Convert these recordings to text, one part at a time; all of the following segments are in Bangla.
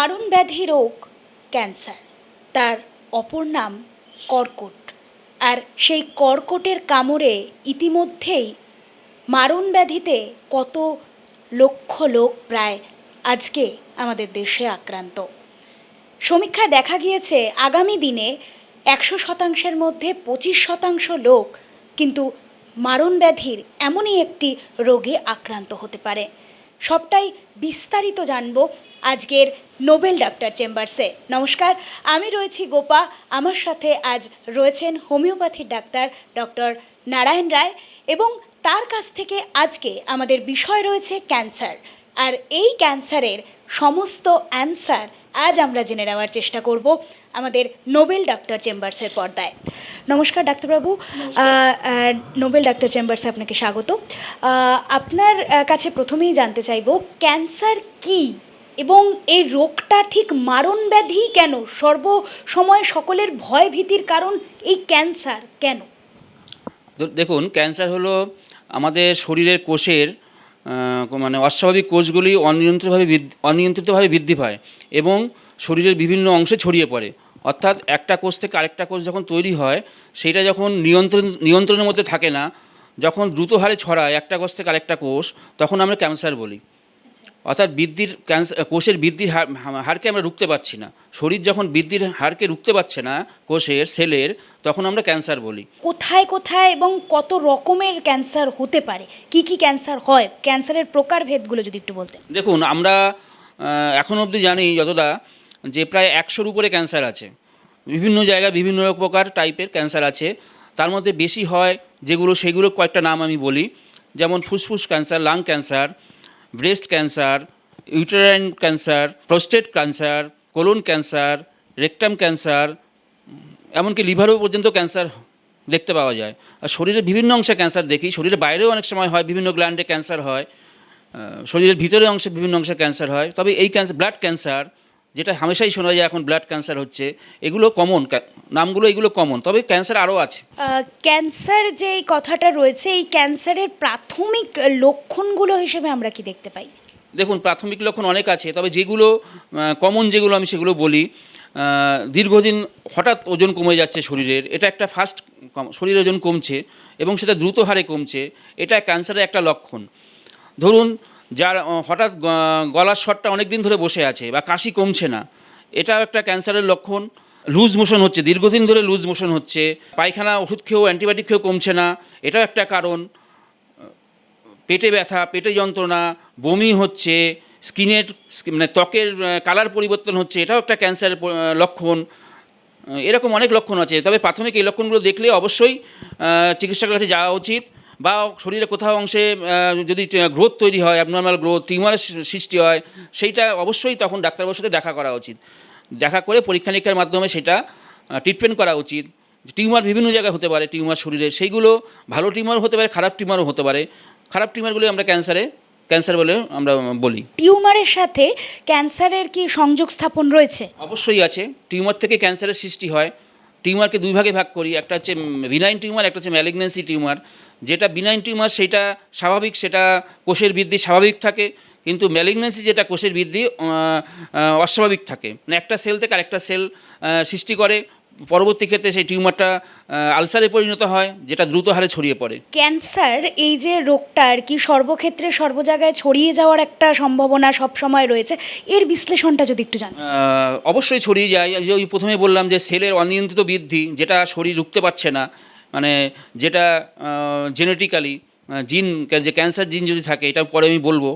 মারণ ব্যাধি রোগ ক্যান্সার, তার অপর নাম কর্কট। আর সেই কর্কটের কামড়ে ইতিমধ্যেই মারণ ব্যাধিতে কত লক্ষ লোক প্রায় আজকে আমাদের দেশে আক্রান্ত। সমীক্ষায় দেখা গিয়েছে আগামী দিনে 100%-এর মধ্যে 25% লোক কিন্তু মারণ ব্যাধির এমনই একটি রোগে আক্রান্ত হতে পারে। সবটাই বিস্তারিত জানবো আজকের নোবেল ডাক্তার চেম্বার্সে। নমস্কার, আমি রয়েছি গোপা। আমার সাথে আজ রয়েছেন হোমিওপ্যাথির ডাক্তার ডক্টর নারায়ণ রায়, এবং তার কাছ থেকে আজকে আমাদের বিষয় রয়েছে ক্যান্সার। আর এই ক্যান্সারের সমস্ত অ্যান্সার আজ আমরা জেনে নেওয়ার চেষ্টা করব আমাদের নোবেল ডাক্তার চেম্বার্সের পর্দায়। নমস্কার ডাক্তারবাবু, নোবেল ডাক্তার চেম্বার্সে আপনাকে স্বাগত। আপনার কাছে প্রথমেই জানতে চাইব ক্যান্সার কি, এবং এই রোগটা ঠিক মারণ ব্যাধি কেন? সর্বসময় সকলের ভয় ভীতির কারণ এই ক্যান্সার কেন? দেখুন, ক্যান্সার হলো আমাদের শরীরের কোষের মানে অস্বাভাবিক কোষগুলি অনিয়ন্ত্রিতভাবে বৃদ্ধি পায় এবং শরীরের বিভিন্ন অংশে ছড়িয়ে পড়ে। অর্থাৎ একটা কোষ থেকে আরেকটা কোষ যখন তৈরি হয়, সেটা যখন নিয়ন্ত্রণের মধ্যে থাকে না, যখন দ্রুত হারে ছড়ায় একটা কোষ থেকে আরেকটা কোষ, তখন আমরা ক্যান্সার বলি। অর্থাৎ কোষের বৃদ্ধির হারকে আমরা রুখতে পারছি না। শরীর যখন বৃদ্ধির হারকে রুখতে পারছে না কোষের, সেলের, তখন আমরা ক্যান্সার বলি। কোথায় কোথায় এবং কত রকমের ক্যান্সার হতে পারে, কি কি ক্যান্সার হয়, ক্যান্সারের প্রকারভেদগুলো যদি একটু বলতেন। দেখুন, আমরা এখন অবধি জানি যতটা, যে প্রায় 100-র উপরে ক্যান্সার আছে। বিভিন্ন জায়গায় বিভিন্ন প্রকার টাইপের ক্যান্সার আছে। তার মধ্যে বেশি হয় সেগুলো কয়েকটা নাম আমি বলি। যেমন ফুসফুস cancer, lung cancer, breast cancer, uterine cancer, prostate cancer, colon cancer, rectum cancer, এমনকি লিভারও পর্যন্ত ক্যান্সার দেখতে পাওয়া যায়। আর শরীরের বিভিন্ন অংশে ক্যান্সার দেখি, শরীরের বাইরেও অনেক সময় হয়, বিভিন্ন গ্ল্যান্ডে ক্যান্সার হয়, শরীরের ভিতরে অংশে বিভিন্ন অংশে ক্যান্সার হয়। তবে এই ক্যান্সার, ব্লাড ক্যান্সার, যেটা হামেশাই শোনা যায় এখন ব্লাড ক্যান্সার হচ্ছে, এগুলো কমন নামগুলো, এগুলো কমন। তবে ক্যান্সার আরও আছে। ক্যান্সার যে এই কথাটা রয়েছে, এই ক্যান্সারের প্রাথমিক লক্ষণগুলো হিসেবে আমরা কি দেখতে পাই? দেখুন, প্রাথমিক লক্ষণ অনেক আছে, তবে যেগুলো কমন যেগুলো আমি সেগুলো বলি। দীর্ঘদিন হঠাৎ ওজন কমে যাচ্ছে শরীরের, এটা একটা ফার্স্ট। শরীরের ওজন কমছে এবং সেটা দ্রুত হারে কমছে, এটা ক্যান্সারের একটা লক্ষণ। ধরুন, যার হঠাৎ গলার স্বরটা অনেক দিন ধরে বসে আছে বা কাশি কমছে না, এটাও একটা ক্যান্সারের লক্ষণ। লুজ মোশন হচ্ছে, দীর্ঘদিন ধরে লুজ মোশন হচ্ছে, পায়খানা ওষুধ খেয়েও, অ্যান্টিবায়োটিক খেয়েও কমছে না, এটাও একটা কারণ। পেটে ব্যথা, পেটে যন্ত্রণা, বমি হচ্ছে, স্কিনের মানে ত্বকের কালার পরিবর্তন হচ্ছে, এটাও একটা ক্যান্সারের লক্ষণ। এরকম অনেক লক্ষণ আছে। তবে প্রাথমিক এই লক্ষণগুলো দেখলে অবশ্যই চিকিৎসকের কাছে যাওয়া উচিত। বা শরীরে কোথাও অংশে যদি গ্রোথ তৈরি হয়, অ্যাবনর্মাল গ্রোথ, টিউমারের সৃষ্টি হয়, সেইটা অবশ্যই তখন ডাক্তারবাবুর সাথে দেখা করা উচিত। দেখা করে পরীক্ষা নিরীক্ষার মাধ্যমে সেটা ট্রিটমেন্ট করা উচিত। টিউমার বিভিন্ন জায়গায় হতে পারে, টিউমার শরীরে, সেইগুলো ভালো টিউমারও হতে পারে, খারাপ টিউমারও হতে পারে। খারাপ টিউমারগুলো আমরা ক্যান্সার বলে আমরা বলি। টিউমারের সাথে ক্যান্সারের কি সংযোগ স্থাপন রয়েছে? অবশ্যই আছে। টিউমার থেকে ক্যান্সারের সৃষ্টি হয়। টিউমারকে দুই ভাগে ভাগ করি, একটা হচ্ছে বিনাইন টিউমার, একটা হচ্ছে ম্যালিগন্যান্সি টিউমার। যেটা বিনাইন টিউমার সেটা স্বাভাবিক, সেটা কোষের বৃদ্ধি স্বাভাবিক থাকে, কিন্তু ম্যালিগন্যান্সি যেটা কোষের বৃদ্ধি অস্বাভাবিক থাকে, মানে একটা সেল থেকে আরেকটা সেল সৃষ্টি করে। পরবর্তী ক্ষেত্রে সেই টিউমারটা আলসারে পরিণত হয়, যেটা দ্রুত হারে ছড়িয়ে পড়ে। ক্যান্সার এই যে রোগটা আর কি সর্বক্ষেত্রে সর্ব জায়গায় ছড়িয়ে যাওয়ার একটা সম্ভাবনা সবসময় রয়েছে, এর বিশ্লেষণটা যদি একটু জানেন। অবশ্যই ছড়িয়ে যায়। ওই প্রথমে বললাম যে সেলের অনিয়ন্ত্রিত বৃদ্ধি, যেটা শরীর রুখতে পারছে না, মানে যেটা জেনেটিক্যালি জিন, যে ক্যান্সার জিন যদি থাকে, এটা পরে আমি বলবো।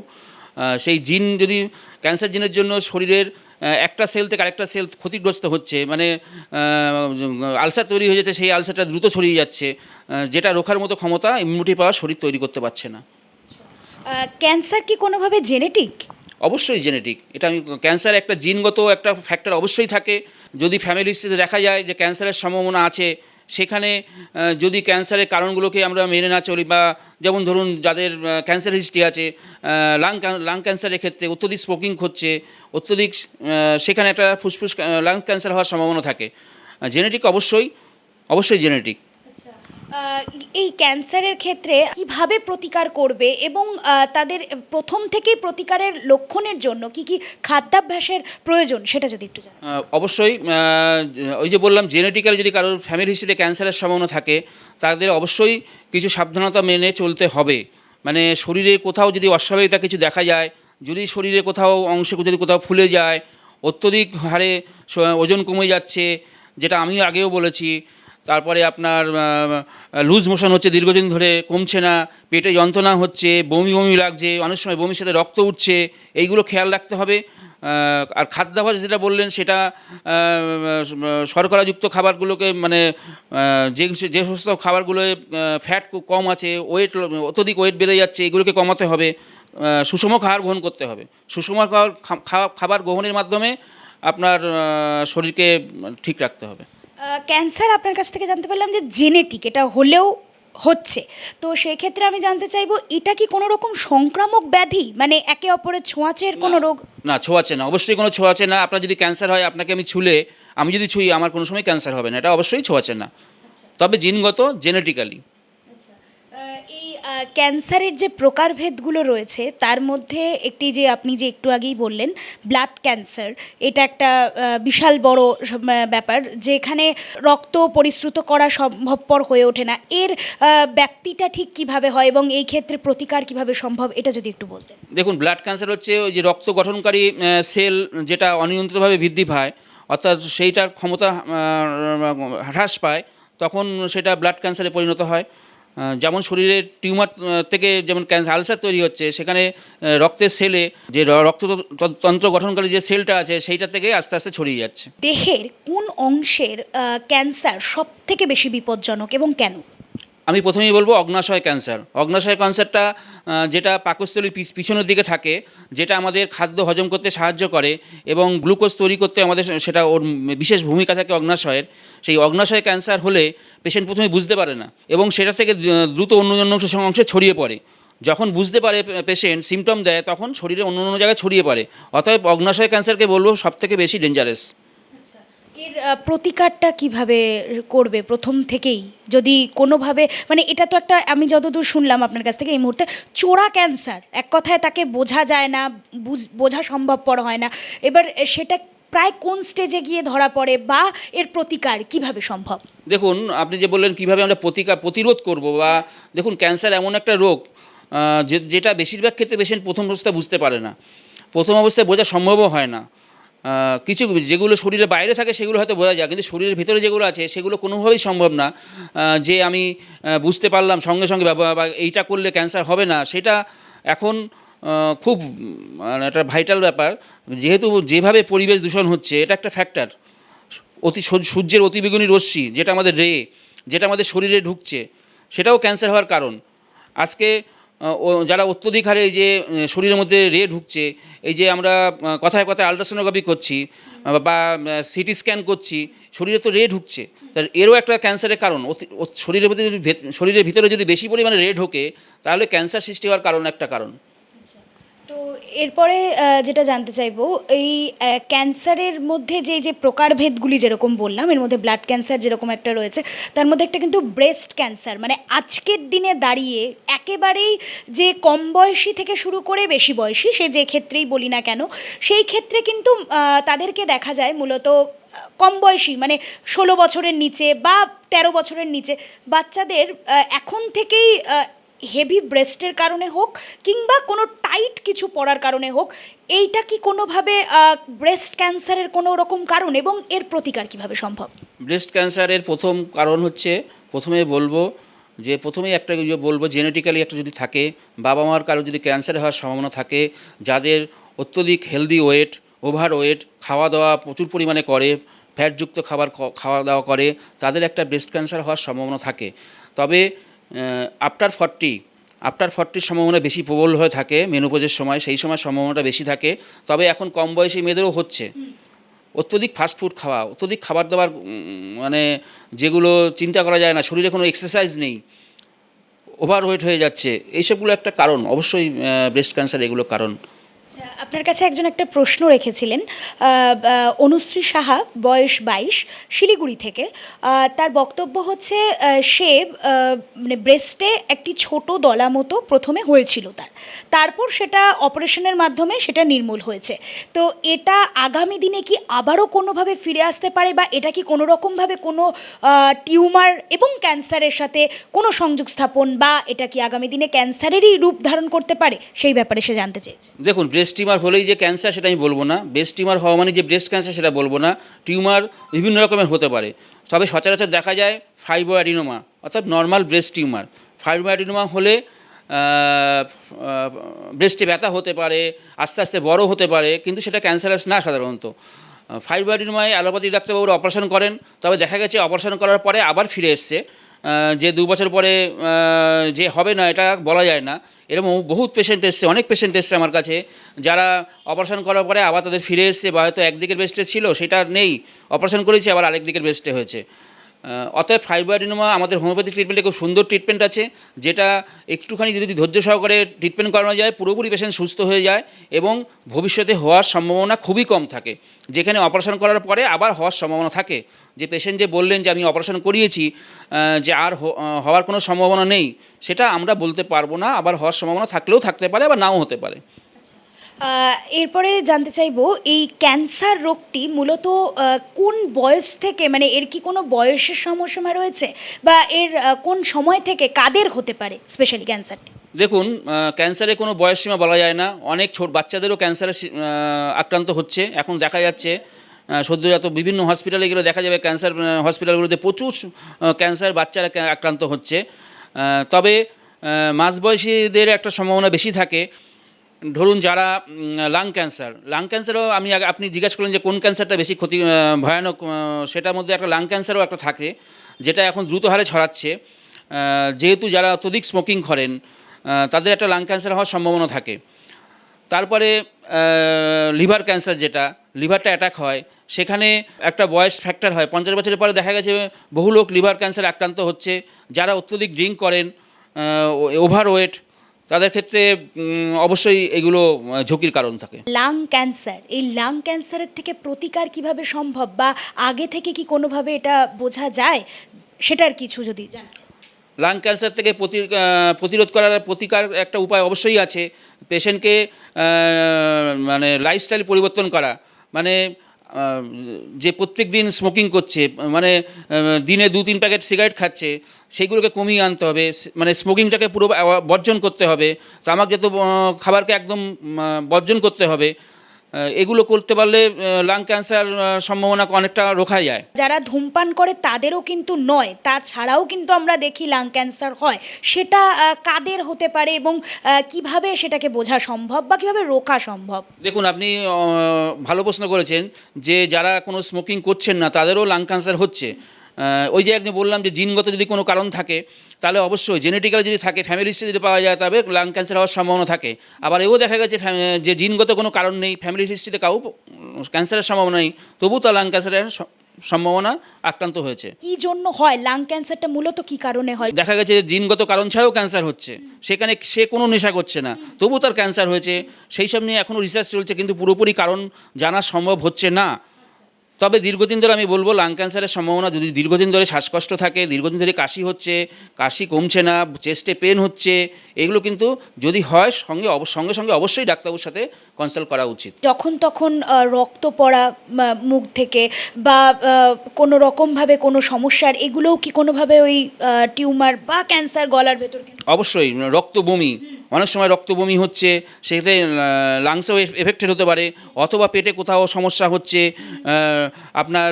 সেই জিন যদি, ক্যান্সার জিনের জন্য শরীরের একটা সেল থেকে আরেকটা সেল ক্ষতিগ্রস্ত হচ্ছে, মানে আলসার তৈরি হয়ে যাচ্ছে, সেই আলসারটা দ্রুত ছড়িয়ে যাচ্ছে, যেটা রোখার মতো ক্ষমতা ইমিউনিটি পাওয়ার শরীর তৈরি করতে পারছে না। ক্যান্সার কি কোনোভাবে জেনেটিক? অবশ্যই জেনেটিক। এটা আমি, ক্যান্সার একটা জিনগত একটা ফ্যাক্টর অবশ্যই থাকে। যদি ফ্যামিলি হিস্ট্রিতে দেখা যায় যে ক্যান্সারের সম্ভাবনা আছে, সেখানে যদি ক্যান্সারের কারণগুলোকে আমরা মেনে না চলি, বা যেমন ধরুন যাদের ক্যান্সার হিস্ট্রি আছে, লাং ক্যান্সারের ক্ষেত্রে অত্যধিক স্মোকিং হচ্ছে, অত্যধিক, সেখানে একটা ফুসফুস লাং ক্যান্সার হওয়ার সম্ভাবনা থাকে। জেনেটিক অবশ্যই জেনেটিক। এই ক্যান্সারের ক্ষেত্রে কিভাবে প্রতিকার করবে এবং তাদের প্রথম থেকেই প্রতিকারের লক্ষণের জন্য কি কি খাদ্যাভ্যাসের প্রয়োজন সেটা যদি একটু জানান। অবশ্যই ওই যে বললাম জেনেটিক্যালি যদি কারোর ফ্যামিলি হিস্ট্রিতে ক্যান্সারের সম্ভাবনা থাকে তাদের অবশ্যই কিছু সাবধানতা মেনে চলতে হবে। মানে শরীরে কোথাও যদি অস্বাভাবিকতা কিছু দেখা যায়, যদি শরীরে কোথাও অংশে যদি কোথাও ফুলে যায়, অত্যধিক হারে ওজন কমে যাচ্ছে, যেটা আমিও আগেও বলেছি, তারপরে আপনার লুজ মোশন হচ্ছে দীর্ঘদিন ধরে, কমছে না, পেটে যন্ত্রণা হচ্ছে, বমি বমি লাগছে, অনেক সময় বমির সাথে রক্ত উঠছে, এইগুলো খেয়াল রাখতে হবে। আর খাদ্যাভ্যাস যেটা বললেন সেটা শর্করাযুক্ত খাবারগুলোকে মানে যে যে সমস্ত খাবারগুলোয় ফ্যাট কম আছে, ওয়েট অত্যধিক ওয়েট বেড়ে যাচ্ছে, এগুলোকে কমাতে হবে। সুষম খাবার গ্রহণ করতে হবে। সুষম খাবার গ্রহণের মাধ্যমে আপনার শরীরকে ঠিক রাখতে হবে। ক্যান্সার আপনার কাছ থেকে জানতে পারলাম যে জেনেটিক, এটা হলেও হচ্ছে, তো সেই ক্ষেত্রে আমি জানতে চাইবো এটা কি কোনো রকম সংক্রামক ব্যাধি, মানে একে অপরের ছোঁয়াচের কোনো রোগ? না, ছোঁয়াচে না, অবশ্যই কোনো ছোঁয়াচে না। আপনার যদি ক্যান্সার হয়, আপনাকে আমি যদি ছুঁই, আমার কোনো সময় ক্যান্সার হবে না, এটা অবশ্যই ছোঁয়াচে না, তবে জিনগত, জেনেটিক্যালি। এই ক্যান্সারের যে প্রকারভেদগুলো রয়েছে তার মধ্যে একটি যে আপনি যে একটু আগেই বললেন ব্লাড ক্যান্সার, এটা একটা বিশাল বড় ব্যাপার, যেখানে রক্ত পরিশ্রুত করা সম্ভবপর হয়ে ওঠে না। এর ব্যাপ্তিটা ঠিক কিভাবে হয় এবং এই ক্ষেত্রে প্রতিকার কিভাবে সম্ভব, এটা যদি একটু বলতেন। দেখুন, ব্লাড ক্যান্সার হচ্ছে ওই যে রক্ত গঠনকারী সেল যেটা অনিয়ন্ত্রিতভাবে বৃদ্ধি পায়, অর্থাৎ সেইটার ক্ষমতা হ্রাস পায়, তখন সেটা ব্লাড ক্যান্সারে পরিণত হয়। যেমন শরীরের টিউমার থেকে যেমন ক্যান্সার আলসার তৈরি হচ্ছে, সেখানে রক্তের সেলে যে রক্ততন্ত্র গঠনকারী যে সেলটা আছে সেইটা থেকে আস্তে আস্তে ছড়িয়ে যাচ্ছে। দেহের কোন অংশের ক্যান্সার সব থেকে বেশি বিপজ্জনক এবং কেন? আমি প্রথমেই বলবো অগ্নাশয় ক্যান্সার। অগ্নাশয় ক্যান্সারটা যেটা পাকস্থলীর পিছনের দিকে থাকে, যেটা আমাদের খাদ্য হজম করতে সাহায্য করে এবং গ্লুকোজ তৈরি করতে আমাদের সেটা ওর বিশেষ ভূমিকা থাকে অগ্নাশয়ের। সেই অগ্নাশয় ক্যান্সার হলে পেশেন্ট প্রথমে বুঝতে পারে না এবং সেটা থেকে দ্রুত অন্য অংশে ছড়িয়ে পড়ে। যখন বুঝতে পারে পেশেন্ট, সিমটম দেয়, তখন শরীরে অন্য অন্য জায়গায় ছড়িয়ে পড়ে। অতএব অগ্নাশয় ক্যান্সারকে বলবো সবথেকে বেশি ডেঞ্জারাস। এর প্রতিকারটা কিভাবে করবে প্রথম থেকেই, যদি কোনোভাবে, মানে এটা তো একটা, আমি যতদূর শুনলাম আপনার কাছ থেকে, এই মুহূর্তে চোরা ক্যান্সার, এক কথায় তাকে বোঝা যায় না, বোঝা সম্ভবপর হয় না, এবার সেটা প্রায় কোন স্টেজে গিয়ে ধরা পড়ে বা এর প্রতিকার কিভাবে সম্ভব? দেখুন, আপনি যে বললেন কীভাবে আমরা প্রতিরোধ করব, বা দেখুন ক্যান্সার এমন একটা রোগ যেটা বেশিরভাগ ক্ষেত্রে পেশেন্ট প্রথম অবস্থায় বুঝতে পারে না, প্রথম অবস্থায় বোঝা সম্ভবও হয় না। কিছু যেগুলো শরীরের বাইরে থাকে সেগুলো হয়তো বোঝা যায়, কিন্তু শরীরের ভিতরে যেগুলো আছে সেগুলো কোনোভাবেই সম্ভব না যে আমি বুঝতে পারলাম সঙ্গে সঙ্গে বা এইটা করলে ক্যান্সার হবে না। সেটা এখন খুব মানে একটা ভাইটাল ব্যাপার, যেহেতু যেভাবে পরিবেশ দূষণ হচ্ছে, এটা একটা ফ্যাক্টর। সূর্যের অতিবেগুনি রশ্মি যেটা আমাদের শরীরে ঢুকছে, সেটাও ক্যান্সার হওয়ার কারণ। আজকে যারা অত্যধিক হারে এই যে শরীরের মধ্যে ঢুকছে, এই যে আমরা কথায় কথায় আলট্রাসোনোগ্রাফি করছি বা সিটি স্ক্যান করছি, শরীরে তো ঢুকছে, তার এরও একটা ক্যান্সারের কারণ। শরীরের ভিতরে যদি বেশি পরিমাণে ঢোকে, তাহলে ক্যান্সার সৃষ্টি হওয়ার একটা কারণ। তো এরপরে যেটা জানতে চাইবো, এই ক্যান্সারের মধ্যে যে যে প্রকারভেদগুলি যেরকম বললাম, এর মধ্যে ব্লাড ক্যান্সার যেরকম একটা রয়েছে, তার মধ্যে একটা কিন্তু ব্রেস্ট ক্যান্সার, মানে আজকের দিনে দাঁড়িয়ে একেবারেই যে কম বয়সী থেকে শুরু করে বেশি বয়সী, সে যে ক্ষেত্রেই বলি না কেন, সেই ক্ষেত্রে কিন্তু তাদেরকে দেখা যায় মূলত কম বয়সী, মানে 16 বছরের নিচে বা 13 বছরের নিচে বাচ্চাদের এখন থেকেই হেভি ব্রেস্টের কারণে হোক কিংবা কোনো টাইট কিছু পড়ার কারণে হোক, এইটা কি কোনোভাবে ব্রেস্ট ক্যান্সারের কোনো রকম কারণ এবং এর প্রতিকার কিভাবে সম্ভব? ব্রেস্ট ক্যান্সারের প্রথম কারণ হচ্ছে, প্রথমেই একটা বলবো জেনেটিক্যালি একটা যদি থাকে, বাবা মার কারো যদি ক্যান্সার হওয়ার সম্ভাবনা থাকে, যাদের অত্যধিক হেলদি ওয়েট, ওভার ওয়েট, খাওয়া দাওয়া প্রচুর পরিমাণে করে, ফ্যাটযুক্ত খাওয়া দাওয়া করে, তাদের একটা ব্রেস্ট ক্যান্সার হওয়ার সম্ভাবনা থাকে। তবে আফটার 40 সম্ভাবনা বেশি প্রবল হয়ে থাকে, মেনোপজের সময়, সেই সময় সম্ভাবনাটা বেশি থাকে। তবে এখন কম বয়সী মেয়েদেরও হচ্ছে। অত্যধিক ফাস্টফুড খাওয়া, অত্যধিক খাবার দাবার, মানে যেগুলো চিন্তা করা যায় না, শরীরে কোনো এক্সারসাইজ নেই, ওভারওয়েট হয়ে যাচ্ছে, এইসবগুলো একটা কারণ। অবশ্যই ব্রেস্ট ক্যান্সার এগুলো কারণ। আপনার কাছে একজন একটা প্রশ্ন রেখেছিলেন, অনুশ্রী সাহা, বয়স 22, শিলিগুড়ি থেকে। তার বক্তব্য হচ্ছে সে মানে ব্রেস্টে একটি ছোট দলা মতো প্রথমে হয়েছিল তারপর সেটা অপারেশনের মাধ্যমে সেটা নির্মূল হয়েছে। তো এটা আগামী দিনে কি আবারও কোনোভাবে ফিরে আসতে পারে, বা এটা কি কোনো রকমভাবে কোনো টিউমার এবং ক্যান্সারের সাথে কোনো সংযোগ স্থাপন, বা এটা কি আগামী দিনে ক্যান্সারেরই রূপ ধারণ করতে পারে, সেই ব্যাপারে সে জানতে চেয়েছে। দেখুন, ব্রেস্ট টিউমার হলেই যে ক্যান্সার সেটা আমি বলবো না, ব্রেস্ট টিউমার হওয়া মানে যে ব্রেস্ট ক্যান্সার সেটা বলবো না। টিউমার বিভিন্ন রকমের হতে পারে, তবে সচরাচর দেখা যায় ফাইব্রোঅ্যাডিনোমা অর্থাৎ নর্মাল ব্রেস্ট টিউমার। ফাইব্রোঅ্যাডিনোমা হলে ব্রেস্টে ব্যথা হতে পারে, আস্তে আস্তে বড় হতে পারে, কিন্তু সেটা ক্যান্সারাস না সাধারণত। ফাইব্রোঅ্যাডিনোমায় অ্যালোপ্যাথি ডাক্তারবাবুরা অপারেশন করেন, তবে দেখা গেছে অপারেশন করার পরে আবার ফিরে এসছে। যে 2 বছর পরে যে হবে না এটা বলা যায় না। এরকম বহুত পেশেন্ট এসছে, অনেক পেশেন্ট এসছে আমার কাছে, যারা অপারেশন করার পরে আবার তাদের ফিরে এসছে, বা হয়তো একদিকের ব্রেস্টে ছিল সেটা নেই, অপারেশন করেছে আবার আরেক দিকের ব্রেস্টে হয়েছে। অতএব ফাইব্রোঅ্যাডিনোমা আমাদের হোমিওপ্যাথি ট্রিটমেন্টে খুব সুন্দর ট্রিটমেন্ট আছে, যেটা একটুখানি যদি ধৈর্য সহকারে ট্রিটমেন্ট করানো যায় পুরোপুরি পেশেন্ট সুস্থ হয়ে যায়, এবং ভবিষ্যতে হওয়ার সম্ভাবনা খুবই কম থাকে। যেখানে অপারেশন করার পরে আবার হওয়ার সম্ভাবনা থাকে, যে পেশেন্ট যে বললেন যে আমি অপারেশন করিয়েছি যে আর হওয়ার কোনো সম্ভাবনা নেই, সেটা আমরা বলতে পারবো না। আবার হওয়ার সম্ভাবনা থাকলেও থাকতে পারে, আবার নাও হতে পারে। এরপরে জানতে চাইবো, এই ক্যান্সার রোগটি মূলত কোন বয়স থেকে, মানে এর কি কোনো বয়সের সময়সীমা রয়েছে, বা এর কোন সময় থেকে কাদের হতে পারে স্পেশালি ক্যান্সারটি? দেখুন, ক্যান্সারে কোনো বয়সসীমা বলা যায় না। অনেক ছোট বাচ্চাদেরও ক্যান্সারে আক্রান্ত হচ্ছে। এখন দেখা যাচ্ছে সদ্যজাত বিভিন্ন হসপিটালে গেলে দেখা যাবে ক্যান্সার হসপিটালগুলোতে প্রচুর ক্যান্সার বাচ্চারা আক্রান্ত হচ্ছে। তবে মাঝবয়সীদের একটা সম্ভাবনা বেশি থাকে। ধরুন যারা লাং ক্যান্সারও আপনি জিজ্ঞাসা করলেন যে কোন ক্যান্সারটা বেশি ভয়ানক, সেটার মধ্যে একটা লাং ক্যান্সারও একটা থাকে, যেটা এখন দ্রুত হারে ছড়াচ্ছে। যেহেতু যারা অত্যধিক স্মোকিং করেন তাদের একটা লাং ক্যান্সার হওয়ার সম্ভাবনা থাকে। তারপরে লিভার ক্যান্সার, যেটা লিভারটা অ্যাটাক হয়, সেখানে একটা বয়স ফ্যাক্টর হয়। 50 বছরের পরে দেখা গেছে বহু লোক লিভার ক্যান্সার আক্রান্ত হচ্ছে। যারা অত্যধিক ড্রিঙ্ক করেন, ওভারওয়েট, তাদের ক্ষেত্রে অবশ্যই এগুলো ঝুঁকির কারণ থাকে। লাং ক্যান্সার, এই লাং ক্যান্সারের থেকে প্রতিকার কিভাবে সম্ভব, বা আগে থেকে কি কোনোভাবে এটা বোঝা যায়, সেটার কিছু যদি জানেন। লাং ক্যান্সার থেকে প্রতিরোধ করার প্রতিকার একটা উপায় অবশ্যই আছে। পেশেন্টকে মানে লাইফস্টাইল পরিবর্তন করা, মানে যে প্রত্যেক দিন স্মোকিং করছে, মানে দিনে 2-3 প্যাকেট সিগারেট খাচ্ছে, সেইগুলোকে কমিয়ে আনতে হবে। মানে স্মোকিংটাকে পুরো বর্জন করতে হবে, তামাকজাত খাবারকে একদম বর্জন করতে হবে। এগুলো করতে পারলে লাং ক্যান্সার সম্ভাবনা অনেকটা রোখা যায়। যারা ধূমপান করে তাদেরও কিন্তু নয়, তাছাড়াও কিন্তু আমরা দেখি লাং ক্যান্সার হয়। সেটা কাদের হতে পারে, এবং কিভাবে সেটাকে বোঝা সম্ভব, বা কিভাবে রোখা সম্ভব? দেখুন, আপনি ভালো প্রশ্ন করেছেন যে যারা কোনো স্মোকিং করছেন না তাদেরও লাং ক্যান্সার হচ্ছে। ওই যে একদিন বললাম যে জিনগত যদি কোনো কারণ থাকে, তাহলে অবশ্যই জেনেটিক্যালি যদি থাকে, ফ্যামিলি হিস্ট্রি যদি পাওয়া যায়, তবে লাং ক্যান্সার হওয়ার সম্ভাবনা থাকে। আবার এও দেখা গেছে যে জিনগত কোনো কারণ নেই, ফ্যামিলি হিস্ট্রিতে কাউ ক্যান্সারের সম্ভাবনা নেই, তবু তার লাং ক্যান্সারের সম্ভাবনা আক্রান্ত হয়েছে। কি জন্য হয় লাং ক্যান্সারটা, মূলত কি কারণে হয়? দেখা গেছে যে জিনগত কারণ ছাড়াও ক্যান্সার হচ্ছে, সেখানে সে কোনো নেশা করছে না, তবু তার ক্যান্সার হয়েছে। সেই সব নিয়ে এখনও রিসার্চ চলছে, কিন্তু পুরোপুরি কারণ জানা সম্ভব হচ্ছে না। তবে দীর্ঘদিন ধরে আমি বলবো লাং ক্যান্সারের সম্ভাবনা, যদি দীর্ঘদিন ধরে শ্বাসকষ্ট থাকে, দীর্ঘদিন ধরে কাশি হচ্ছে, কাশি কমছে না, চেস্টে পেন হচ্ছে, এগুলো কিন্তু যদি হয় সঙ্গে সঙ্গে অবশ্যই ডাক্তারবাবুর সাথে কনসাল্ট করা উচিত। যখন তখন রক্ত পড়া মুখ থেকে, বা কোনো রকমভাবে কোনো সমস্যার, এগুলোও কি কোনোভাবে ওই টিউমার বা ক্যান্সার গলার ভেতর? অবশ্যই রক্ত বমি, অনেক সময় রক্ত বমি হচ্ছে, সেক্ষেত্রে লাংসেও এফেক্টেড হতে পারে, অথবা পেটে কোথাও সমস্যা হচ্ছে, আপনার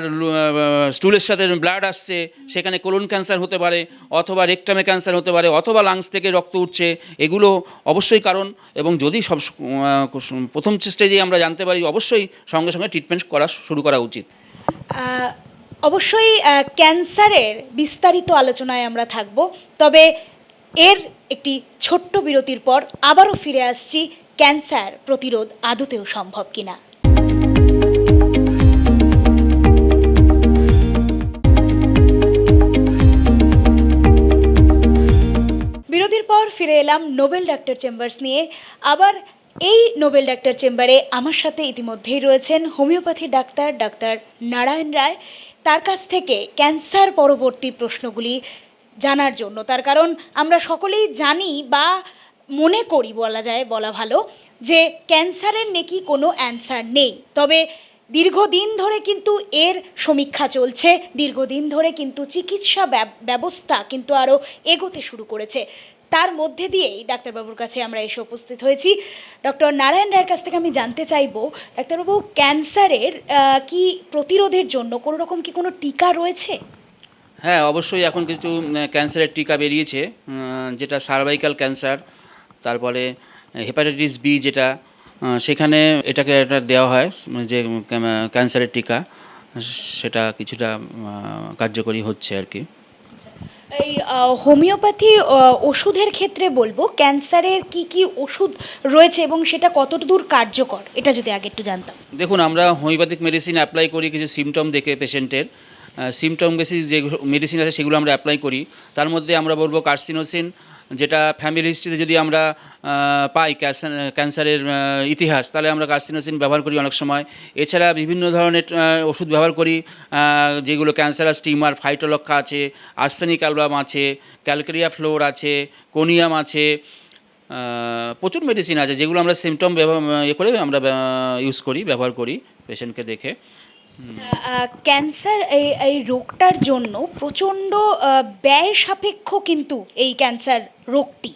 স্টুলের সাথে ব্লাড আসছে, সেখানে কোলন ক্যান্সার হতে পারে, অথবা রেকটামে ক্যান্সার হতে পারে, অথবা লাংস থেকে রক্ত উঠছে, এগুলো অবশ্যই কারণ। এবং যদি প্রথম স্টেজে আমরা জানতে পারি, অবশ্যই সঙ্গে সঙ্গে ট্রিটমেন্ট শুরু করা উচিত। অবশ্যই ক্যান্সারের বিস্তারিত আলোচনায় আমরা থাকব, তবে এর একটি ছোট্ট বিরতির পর আবারও ফিরে আসছি, ক্যান্সার প্রতিরোধ আদতেও সম্ভব কিনা। বিরতির পর ফিরে এলাম নোবেল ডাক্তার চেম্বার্স নিয়ে। আবার এই নোবেল ডাক্তার চেম্বারে আমার সাথে ইতিমধ্যেই রয়েছেন হোমিওপ্যাথি ডাক্তার নারায়ণ রায়। তার কাছ থেকে ক্যান্সার পরবর্তী প্রশ্নগুলি জানার জন্য, তার কারণ আমরা সকলেই জানি বা মনে করি, বলা ভালো, যে ক্যান্সারের নাকি কোনো অ্যান্সার নেই। তবে দীর্ঘদিন ধরে কিন্তু এর সমীক্ষা চলছে, দীর্ঘদিন ধরে কিন্তু চিকিৎসা ব্যবস্থা কিন্তু আরও এগোতে শুরু করেছে। তার মধ্যে দিয়েই ডাক্তারবাবুর কাছে আমরা এসে উপস্থিত হয়েছি। ডক্টর নারায়ণ রায়ের কাছ থেকে আমি জানতে চাইবো, ডাক্তারবাবু, ক্যান্সারের কি প্রতিরোধের জন্য কোনো রকম কি কোনো টিকা রয়েছে? হ্যাঁ, অবশ্যই এখন কিছু ক্যান্সারের টিকা বেরিয়েছে, যেটা সার্ভাইকাল ক্যান্সার, তারপরে হেপাটাইটিস বি, যেটা সেখানে এটাকে একটা দেওয়া হয়, যে ক্যান্সারের টিকা, সেটা কিছুটা কার্যকরী হচ্ছে আর কি। এই হোমিওপ্যাথি ওষুধের ক্ষেত্রে বলবো, ক্যান্সারের কি কি ওষুধ রয়েছে এবং সেটা কতদূর কার্যকর, এটা যদি আগে একটু জানতাম। দেখুন, আমরা হোমিওপ্যাথিক মেডিসিন অ্যাপ্লাই করি কিছু সিমটম দেখে পেশেন্টের। সিমটম বেসিস যে মেডিসিন আছে সেগুলো আমরা অ্যাপ্লাই করি। তার মধ্যে আমরা বলবো কার্সিনোসিন, যেটা ফ্যামিলি হিস্ট্রিতে যদি আমরা পাই ক্যান্সারের ইতিহাস, তাহলে আমরা কার্সিনোসিন ব্যবহার করি অনেক সময়। এছাড়া বিভিন্ন ধরনের ওষুধ ব্যবহার করি, যেগুলো ক্যান্সারাস টিউমার, ফাইটোলক্কা আছে, আর্সেনিক অ্যালবাম আছে, ক্যালকেরিয়া ফ্লোর আছে, কোনিয়াম আছে, প্রচুর মেডিসিন আছে যেগুলো আমরা সিমটম করে আমরা ইউজ করি, ব্যবহার করি পেশেন্টকে দেখে। ক্যান্সার এই রোগটার জন্য প্রচণ্ড ব্যয় সাপেক্ষ কিন্তু এই ক্যান্সার রোগটি,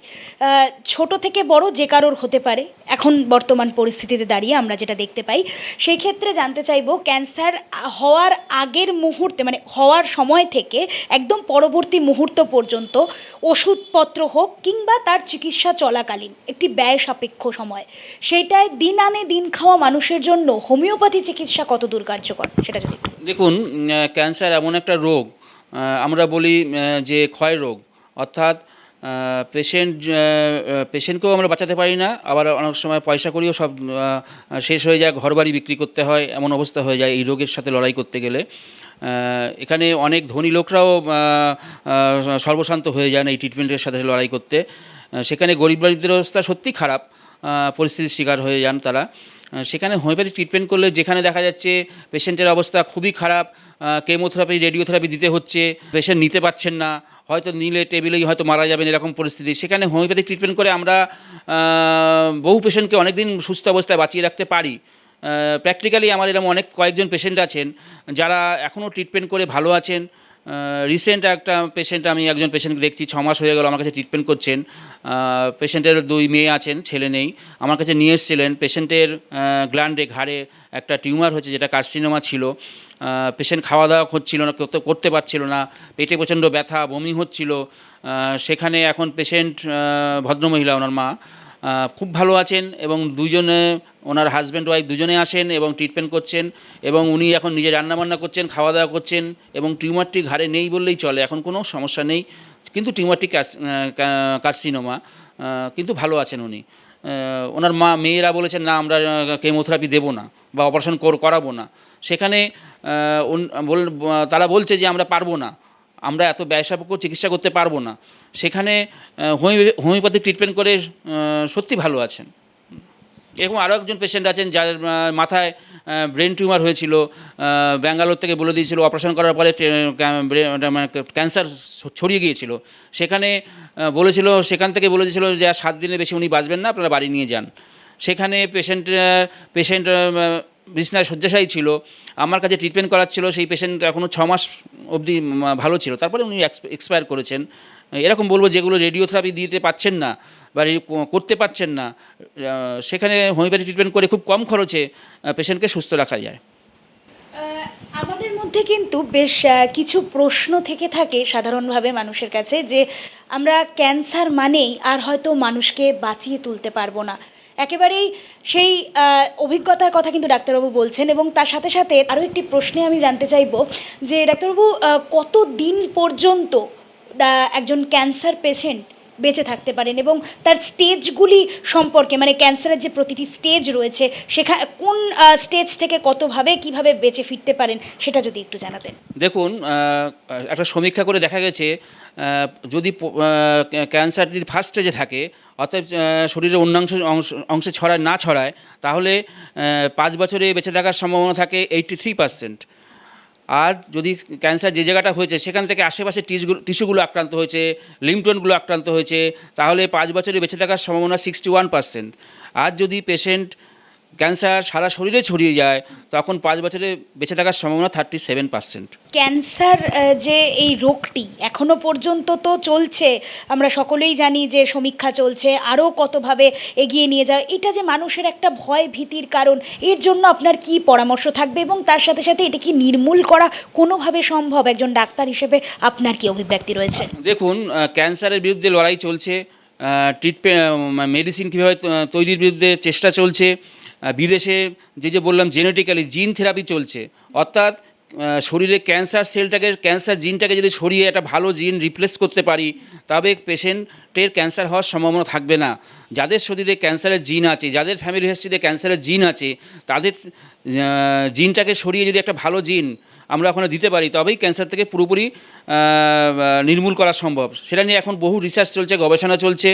ছোট থেকে বড় যে কারোর হতে পারে এখন বর্তমান পরিস্থিতিতে দাঁড়িয়ে আমরা যেটা দেখতে পাই। সেই ক্ষেত্রে জানতে চাইবো, ক্যান্সার হওয়ার আগের মুহূর্তে, মানে হওয়ার সময় থেকে একদম পরবর্তী মুহূর্ত পর্যন্ত ওষুধপত্র হোক কিংবা তার চিকিৎসা চলাকালীন একটি ব্যয় সাপেক্ষ সময়, সেইটায় দিন আনে দিন খাওয়া মানুষের জন্য হোমিওপ্যাথি চিকিৎসা কতদূর কার্যকর, সেটা যদি। দেখুন, ক্যান্সার এমন একটা রোগ, আমরা বলি যে ক্ষয় রোগ, অর্থাৎ পেশেন্টকেও আমরা বাঁচাতে পারি না, আবার অনেক সময় পয়সা করিও সব শেষ হয়ে যায়, ঘরবাড়ি বিক্রি করতে হয়, এমন অবস্থা হয়ে যায় এই রোগের সাথে লড়াই করতে গেলে। এখানে অনেক ধনী লোকরাও সর্বশান্ত হয়ে যান এই ট্রিটমেন্টের সাথে লড়াই করতে। সেখানে গরিব বাড়িদের অবস্থা সত্যি খারাপ, পরিস্থিতির শিকার হয়ে যান তারা। সেখানে হোমিওপ্যাথি ট্রিটমেন্ট করলে যেখানে দেখা যাচ্ছে পেশেন্টের অবস্থা খুবই খারাপ, কেমোথেরাপি, রেডিওথেরাপি দিতে হচ্ছে, পেশেন্ট নিতে পারছেন না, হয়তো নিলে টেবিলেই হয়তো মারা যাবেন, এরকম পরিস্থিতি, সেখানে হোমিওপ্যাথিক ট্রিটমেন্ট করে আমরা বহু পেশেন্টকে অনেক দিন সুস্থ অবস্থায় বাঁচিয়ে রাখতে পারি। প্র্যাকটিক্যালি আমার এরকম কয়েকজন পেশেন্ট আছেন যারা এখনও ট্রিটমেন্ট করে ভালো আছেন। রিসেন্ট একজন পেশেন্টকে দেখছি, 6 মাস হয়ে গেল আমার কাছে ট্রিটমেন্ট করছেন। পেশেন্টের 2 মেয়ে আছেন, ছেলে নেই। আমার কাছে নিয়ে এসেছিলেন, পেশেন্টের গ্ল্যান্ডে, ঘাড়ে একটা টিউমার হচ্ছে, যেটা কার্সিনোমা ছিল। পেশেন্ট খাওয়া দাওয়া করছিল না, করতে পারছিল না, পেটে প্রচণ্ড ব্যথা, বমি হচ্ছিল। সেখানে এখন পেশেন্ট, ভদ্রমহিলা, ওনার মা, খুব ভালো আছেন এবং দুজনে, ওনার হাজব্যান্ড ওয়াইফ দুজনে আসেন এবং ট্রিটমেন্ট করছেন, এবং উনি এখন নিজে রান্নাবান্না করছেন, খাওয়া দাওয়া করছেন, এবং টিউমারটি ঘাড়ে নেই বললেই চলে, এখন কোনো সমস্যা নেই, কিন্তু টিউমারটি কার্সিনোমা, কিন্তু ভালো আছেন উনি। ওনার মেয়েরা বলেছেন, না, আমরা কেমোথেরাপি দেবো না বা অপারেশন করাবো না। সেখানে তারা বলছে যে আমরা পারবো না, আমরা এত ব্যয়সাপেক্ষ চিকিৎসা করতে পারবো না। সেখানে হোমিওপ্যাথিক ট্রিটমেন্ট করে সত্যি ভালো আছেন। এরকম আরও একজন পেশেন্ট আছেন যার মাথায় ব্রেন টিউমার হয়েছিল, ব্যাঙ্গালোর থেকে বলে দিয়েছিল অপারেশন করার পরে ক্যান্সার ছড়িয়ে গিয়েছিল। সেখান থেকে বলে দিয়েছিল যে আর 7 দিনের বেশি উনি বাঁচবেন না, আপনারা বাড়ি নিয়ে যান। সেখানে পেশেন্ট বিছনায় শয্যাশায়ী ছিল, আমার কাছে ট্রিটমেন্ট করাচ্ছিল। সেই পেশেন্ট এখনও 6 মাস অবধি ভালো ছিল, তারপরে উনি এক্সপায়ার করেছেন। এরকম বলবো, যেগুলো রেডিওথেরাপি দিতে পাচ্ছেন না বা করতে পারছেন না, সেখানে হোমিওপ্যাথি ট্রিটমেন্ট করে খুব কম খরচে পেশেন্টকে সুস্থ রাখা যায়। আমাদের মধ্যে কিন্তু বেশ কিছু প্রশ্ন থেকে থাকে সাধারণভাবে মানুষের কাছে, যে আমরা ক্যান্সার মানেই আর হয়তো মানুষকে বাঁচিয়ে তুলতে পারবো না, একেবারেই সেই অভিজ্ঞতার কথা কিন্তু ডাক্তারবাবু বলছেন। এবং তার সাথে সাথে আরও একটি প্রশ্নে আমি জানতে চাইবো যে ডাক্তারবাবু, কত দিন পর্যন্ত একজন ক্যান্সার পেশেন্ট বেঁচে থাকতে পারেন এবং তার স্টেজগুলি সম্পর্কে, মানে ক্যান্সারের যে প্রতিটি স্টেজ রয়েছে সেখানে কোন স্টেজ থেকে কতভাবে কিভাবে বেঁচে ফিরতে পারেন সেটা যদি একটু জানাতেন। দেখুন, একটা সমীক্ষা করে দেখা গেছে যদি ক্যান্সারটি ফার্স্ট স্টেজে থাকে, অর্থাৎ শরীরের অংশে না ছড়ায়, তাহলে 5 বছরে বেঁচে থাকার সম্ভাবনা থাকে 83%। আর যদি ক্যান্সার যে জায়গাটা হয়েছে সেখান থেকে আশেপাশে টিস্যুগুলো আক্রান্ত হয়েছে, লিম্ফনোডগুলো আক্রান্ত হয়েছে, তাহলে 5 বছরে বেঁচে থাকার সম্ভাবনা 61%। আর যদি পেশেন্ট ক্যান্সার সারা শরীরে ছড়িয়ে যায়, তখন 5 বছরে বেঁচে থাকার সম্ভাবনা 37%। ক্যান্সার যে এই রোগটি এখনো পর্যন্ত তো চলছে, আমরা সকলেই জানি যে সমীক্ষা চলছে, আরও কতভাবে এগিয়ে নিয়ে যায়, এটা যে মানুষের একটা ভয় ভীতির কারণ, এর জন্য আপনার কি পরামর্শ থাকবে এবং তার সাথে সাথে এটা কি নির্মূল করা কোনোভাবে সম্ভব? একজন ডাক্তার হিসেবে আপনার কি অভিব্যক্তি রয়েছে? দেখুন, ক্যান্সারের বিরুদ্ধে লড়াই চলছে, মেডিসিন কীভাবে তৈরির বিরুদ্ধে চেষ্টা চলছে, বিদেশে যে বললাম জেনেটিক্যালি জিন থেরাপি চলছে, অর্থাৎ শরীরে ক্যান্সার জিনটাকে যদি সরিয়ে একটা ভালো জিন রিপ্লেস করতে পারি, তবে পেশেন্টের ক্যান্সার হওয়ার সম্ভাবনা থাকবে না। যাদের শরীরে ক্যান্সারের জিন আছে, যাদের ফ্যামিলি হিস্ট্রিতে ক্যান্সারের জিন আছে, তাদের জিনটাকে সরিয়ে যদি একটা ভালো জিন আমরা ওখানে দিতে পারি, তবেই ক্যান্সার থেকে পুরোপুরি নির্মূল করা সম্ভব। সেটা নিয়ে এখন বহু রিসার্চ চলছে, গবেষণা চলছে।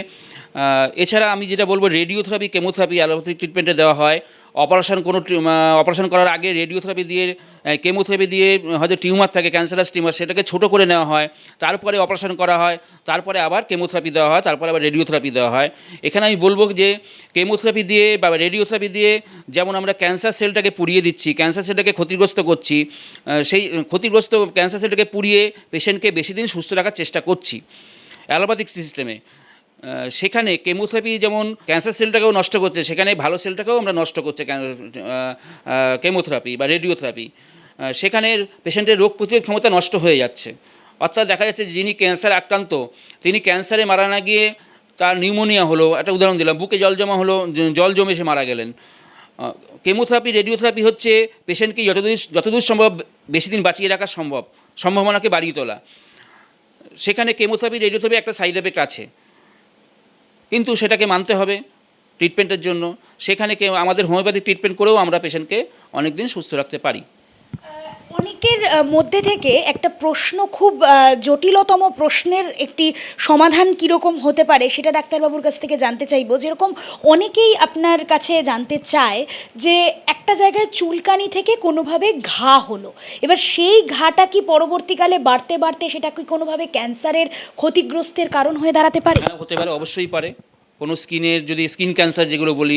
এছাড়া আমি যেটা বলবো, রেডিওথেরাপি, কেমোথেরাপি অ্যালোপ্যাথিক ট্রিটমেন্টে দেওয়া হয়। অপারেশন করার আগে রেডিওথেরাপি দিয়ে, কেমোথেরাপি দিয়ে, হয়তো টিউমার থাকে, ক্যান্সারাস টিউমার, সেটাকে ছোটো করে নেওয়া হয়, তারপরে অপারেশন করা হয়, তারপরে আবার কেমোথেরাপি দেওয়া হয়, তারপরে আবার রেডিওথেরাপি দেওয়া হয়। এখানে আমি বলবো যে কেমোথেরাপি দিয়ে বা রেডিওথেরাপি দিয়ে যেমন আমরা ক্যান্সার সেলটাকে পুড়িয়ে দিচ্ছি, ক্যান্সার সেলটাকে ক্ষতিগ্রস্ত করছি, সেই ক্ষতিগ্রস্ত ক্যান্সার সেলটাকে পুড়িয়ে পেশেন্টকে বেশি দিন সুস্থ রাখার চেষ্টা করছি অ্যালোপ্যাথিক সিস্টেমে। সেখানে কেমোথেরাপি যেমন ক্যান্সার সেলটাকেও নষ্ট করছে, সেখানে ভালো সেলটাকেও আমরা নষ্ট করছে কেমোথেরাপি বা রেডিওথেরাপি। সেখানে পেশেন্টের রোগ প্রতিরোধ ক্ষমতা নষ্ট হয়ে যাচ্ছে। অর্থাৎ দেখা যাচ্ছে যিনি ক্যান্সার আক্রান্ত, তিনি ক্যান্সারে মারা না গিয়ে তার নিউমোনিয়া হলো, একটা উদাহরণ দিলাম, বুকে জল জমা হলো, জল জমে সে মারা গেলেন। কেমোথেরাপি, রেডিওথেরাপি হচ্ছে পেশেন্টকে যতদূর সম্ভব বেশি দিন বাঁচিয়ে রাখা সম্ভাবনাকে বাড়িয়ে তোলা। সেখানে কেমোথেরাপি, রেডিওথেরাপি একটা সাইড এফেক্ট আছে, কিন্তু সেটাকে মানতে হবে ট্রিটমেন্টের জন্য। সেখানে আমাদের হোমিওপ্যাথিক ট্রিটমেন্ট করেও আমরা পেশেন্টকে অনেক দিন সুস্থ রাখতে পারি। অনেকের মধ্যে থেকে একটা প্রশ্ন, খুব জটিলতম প্রশ্নের একটি সমাধান কীরকম হতে পারে সেটা ডাক্তারবাবুর কাছ থেকে জানতে চাইবো। যেরকম অনেকেই আপনার কাছে জানতে চায় যে একটা জায়গায় চুলকানি থেকে কোনোভাবে ঘা হলো, এবার সেই ঘাটা কি পরবর্তীকালে বাড়তে বাড়তে সেটা কি কোনোভাবে ক্যান্সারের ক্ষতিগ্রস্তের কারণ হয়ে দাঁড়াতে পারে? হ্যাঁ, হতে পারে, অবশ্যই পারে। কোনো স্কিনের, যদি স্কিন ক্যান্সার যেগুলো বলি,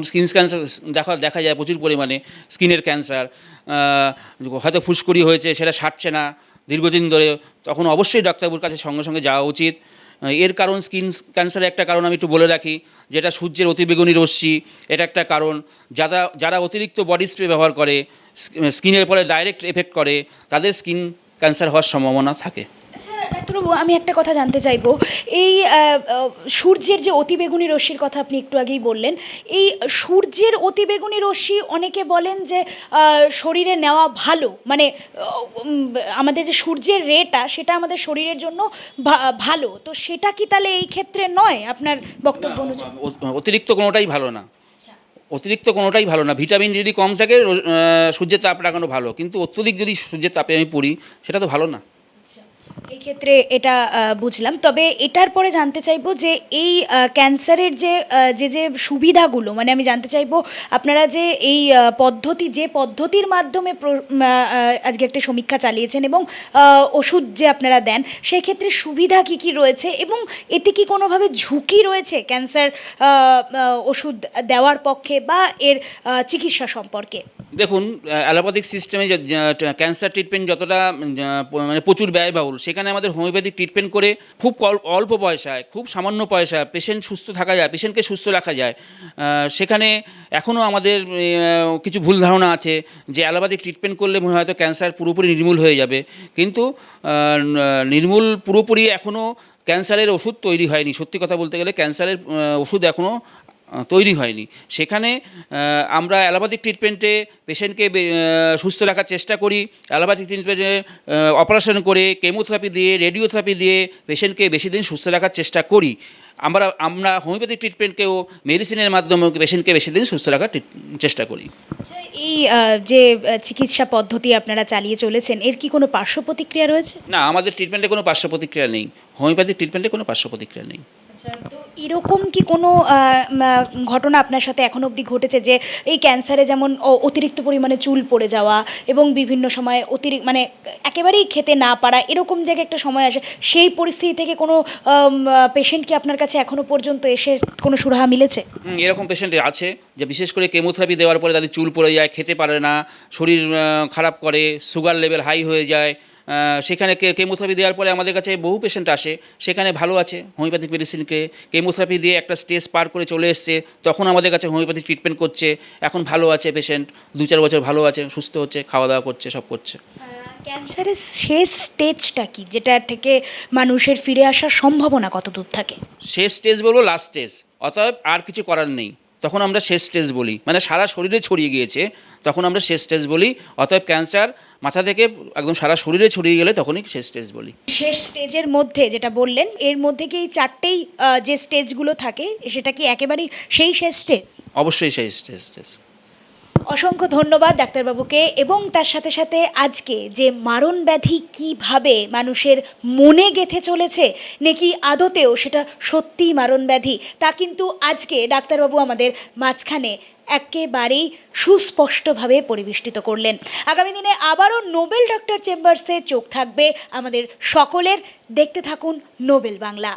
স্কিন ক্যান্সার দেখা যায় প্রচুর পরিমাণে। স্কিনের ক্যান্সার, হয়তো ফুসকুড়ি হয়েছে, সেটা সারছে না দীর্ঘদিন ধরে, তখন অবশ্যই ডাক্তারবাবুর কাছে সঙ্গে সঙ্গে যাওয়া উচিত। এর কারণ স্কিন ক্যান্সারের একটা কারণ আমি একটু বলে রাখি, যেটা সূর্যের অতিবেগুনি রশ্মি, এটা একটা কারণ। যারা অতিরিক্ত বডি স্প্রে ব্যবহার করে, স্কিনের পরে ডাইরেক্ট এফেক্ট করে, তাদের স্কিন ক্যান্সার হওয়ার সম্ভাবনা থাকে। আচ্ছা ডাক্তারবাবু, আমি একটা কথা জানতে চাইবো, এই সূর্যের যে অতিবেগুনি রশ্মির কথা আপনি একটু আগেই বললেন, এই সূর্যের অতিবেগুনি রশ্মি অনেকে বলেন যে শরীরে নেওয়া ভালো, মানে আমাদের যে সূর্যের রেটা সেটা আমাদের শরীরের জন্য ভালো, তো সেটা কি তাহলে এই ক্ষেত্রে নয় আপনার বক্তব্য অনুযায়ী? অতিরিক্ত কোনোটাই ভালো না, অতিরিক্ত কোনোটাই ভালো না। ভিটামিন যদি কম থাকে, সূর্যের তাপ লাগানো ভালো, কিন্তু অত্যধিক যদি সূর্যের তাপে আমি পড়ি, সেটা তো ভালো না। এই ক্ষেত্রে এটা বুঝলাম। তবে এটার পরে জানতে চাইবো যে এই ক্যান্সারের যে সুবিধাগুলো, মানে আমি জানতে চাইবো আপনারা যে এই পদ্ধতির মাধ্যমে আজকে একটা সমীক্ষা চালিয়েছেন এবং ওষুধ যে আপনারা দেন, সেক্ষেত্রে সুবিধা কি কি রয়েছে এবং এতে কি কোনোভাবে ঝুঁকি রয়েছে ক্যান্সার ওষুধ দেওয়ার পক্ষে বা এর চিকিৎসা সম্পর্কে? দেখুন, অ্যালোপ্যাথিক সিস্টেমে ক্যান্সার ট্রিটমেন্ট যতটা মানে প্রচুর ব্যয়বহুল, সেখানে আমাদের হোমিওপ্যাথিক ট্রিটমেন্ট করে খুব অল্প পয়সায়, খুব সামান্য পয়সায় পেশেন্ট সুস্থ থাকা যায়, পেশেন্টকে সুস্থ রাখা যায়। সেখানে এখনও আমাদের কিছু ভুল ধারণা আছে যে অ্যালোপ্যাথিক ট্রিটমেন্ট করলে মনে হয়তো ক্যান্সার পুরোপুরি নির্মূল হয়ে যাবে, কিন্তু নির্মূল পুরোপুরি এখনও ক্যান্সারের ওষুধ তৈরি হয়নি। সত্যি কথা বলতে গেলে ক্যান্সারের ওষুধ এখনও তৈরি হয়নি। সেখানে আমরা অ্যালোপ্যাথিক ট্রিটমেন্টে পেশেন্টকে সুস্থ রাখার চেষ্টা করি। অ্যালোপ্যাথিক ট্রিটমেন্টে অপারেশন করে, কেমোথেরাপি দিয়ে, রেডিওথেরাপি দিয়ে পেশেন্টকে বেশি দিন সুস্থ রাখার চেষ্টা করি। আমরা হোমিওপ্যাথিক ট্রিটমেন্টকেও মেডিসিনের মাধ্যমে পেশেন্টকে বেশি দিন সুস্থ রাখার চেষ্টা করি। আচ্ছা, এই যে চিকিৎসা পদ্ধতি আপনারা চালিয়ে চলেছেন, এর কি কোনো পার্শ্ব প্রতিক্রিয়া রয়েছে? না, আমাদের ট্রিটমেন্টে কোনো পার্শ্ব প্রতিক্রিয়া নেই। হোমিওপ্যাথিক ট্রিটমেন্টে কোনো পার্শ্ব প্রতিক্রিয়া নেই। আচ্ছা, তো এরকম কি কোনো ঘটনা আপনার সাথে এখনো অবধি ঘটেছে যে এই ক্যান্সারে যেমন অতিরিক্ত পরিমাণে চুল পড়ে যাওয়া এবং বিভিন্ন সময় মানে একেবারেই খেতে না পারা, এরকম জায়গায় একটা সময় আসে, সেই পরিস্থিতি থেকে কোনো পেশেন্ট কি আপনার কাছে এখনো পর্যন্ত এসে কোনো সুরাহা মিলেছে? এরকম পেশেন্ট আছে যে বিশেষ করে কেমোথেরাপি দেওয়ার পরে তাদের চুল পড়ে যায়, খেতে পারে না, শরীর খারাপ করে, সুগার লেভেল হাই হয়ে যায়। সেখানে কেমোথেরাপি দেওয়ার পরে আমাদের কাছে বহু পেশেন্ট আসে, সেখানে ভালো আছে। হোমিওপ্যাথিক মেডিসিনকে কেমোথেরাপি দিয়ে একটা স্টেজ পার করে চলে এসছে, তখন আমাদের কাছে হোমিওপ্যাথিক ট্রিটমেন্ট করছে, এখন ভালো আছে পেশেন্ট, 2-4 বছর ভালো আছে, সুস্থ হচ্ছে, খাওয়া দাওয়া করছে, সব করছে। ক্যান্সারের শেষ স্টেজটা কি, যেটা থেকে মানুষের ফিরে আসার সম্ভাবনা কত দূর থাকে? শেষ স্টেজ বলবো লাস্ট স্টেজ, অতএব আর কিছু করার নেই, তখন আমরা শেষ স্টেজ বলি। মানে সারা শরীরে ছড়িয়ে গিয়েছে, তখন আমরা শেষ স্টেজ বলি। অতএব ক্যান্সার মাথা থেকে একদম সারা শরীরে ছড়িয়ে গেলে তখনই শেষ স্টেজ বলি। শেষ স্টেজের মধ্যে যেটা বললেন, এর মধ্যে কি এই চারটেই যে স্টেজগুলো থাকে, সেটা কি একেবারেই সেই শেষ স্টেজ? অবশ্যই সেই স্টেজ। অসংখ্য ধন্যবাদ ডাক্তারবাবুকে। এবং তার সাথে সাথে আজকে যে মারণ ব্যাধি কীভাবে মানুষের মনে গেঁথে চলেছে, নাকি আদতেও সেটা সত্যিই মারণ ব্যাধি, তা কিন্তু আজকে ডাক্তারবাবু আমাদের মাঝখানে একেবারেই সুস্পষ্টভাবে পরিবেষ্টিত করলেন। আগামী দিনে আবারও নোবেল ডক্টর চেম্বার্সে চোখ থাকবে আমাদের সকলের। দেখতে থাকুন নোবেল বাংলা।